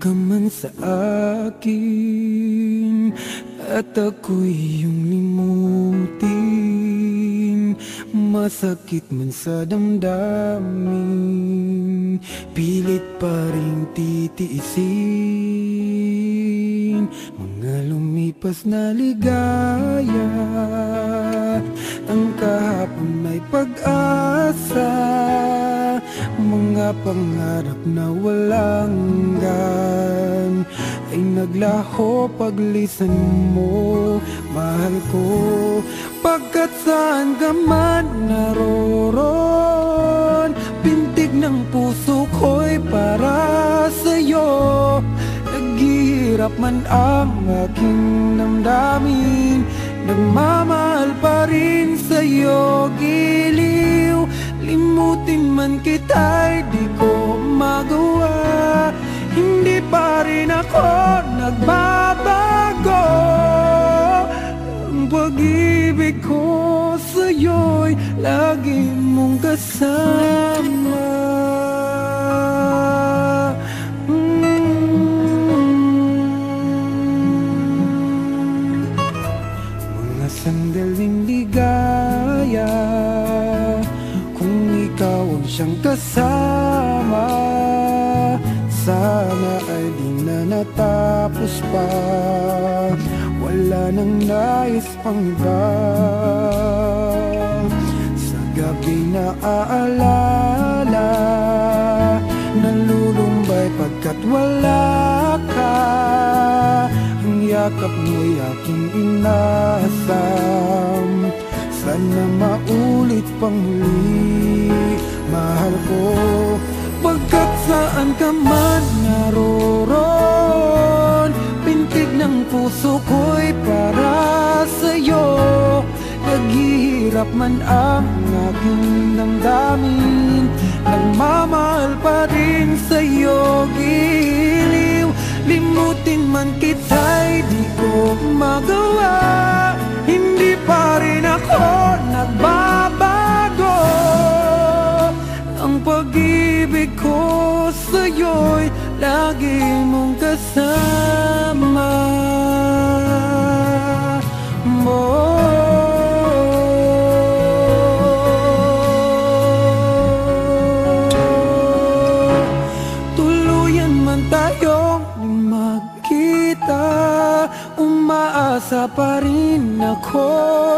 ka man sa akin at ako'y iyong limutin, masakit man sa damdamin, pilit pa rin titiisin mga lumipas na ligaya. Ang kahapon may pag-asa, mga pangarap na walang hanggan ay naglaho paglisan mo, mahal ko. Pagkat saan ka man naroon, pintig ng puso ko'y para sa'yo. Naghihirap man ang aking damdamin, nagmamahal pa rin sa'yo, giliw. Limutin man kita'y di ko magawa, hindi pa rin ako nagbabago. Ang pag-ibig ko sa'yo'y lagi mong kasama. Mga sandaling ligaya, kung ikaw ang siyang kasama, sana ay di na natapos pa, wala nang nais pang iba. Sa gabi na aalala, nalulumbay pagkat wala ka. Ang yakap mo'y aking inasam, sana maulit pang muli, mahal ko. Pagkat saan ka man naroon, pintig ng puso ko'y para sa'yo. Naghihirap man ang aking damdamin, nagmamahal pa rin sa'yo, giliw. Limutin man kita'y di ko magawa, hindi pa rin ako nagbabago. Ang pag-ibig ko sa'yo'y lagi mong kasama mo. Tuluyan man tayong magkita, umaasa pa rin ako,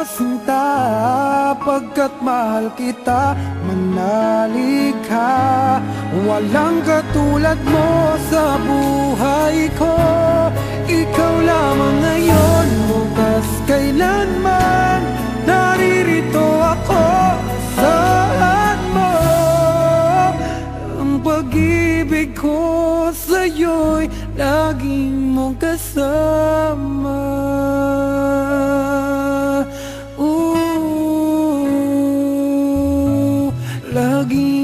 sinta. Pagkat mahal kita, manalig ka. Walang katulad mo sa buhay ko. Ikaw lamang ngayon, bukas kailanman, naririto ako, saan mo. Ang pag-ibig ko sa'yo'y lagi mong kasama. Lagi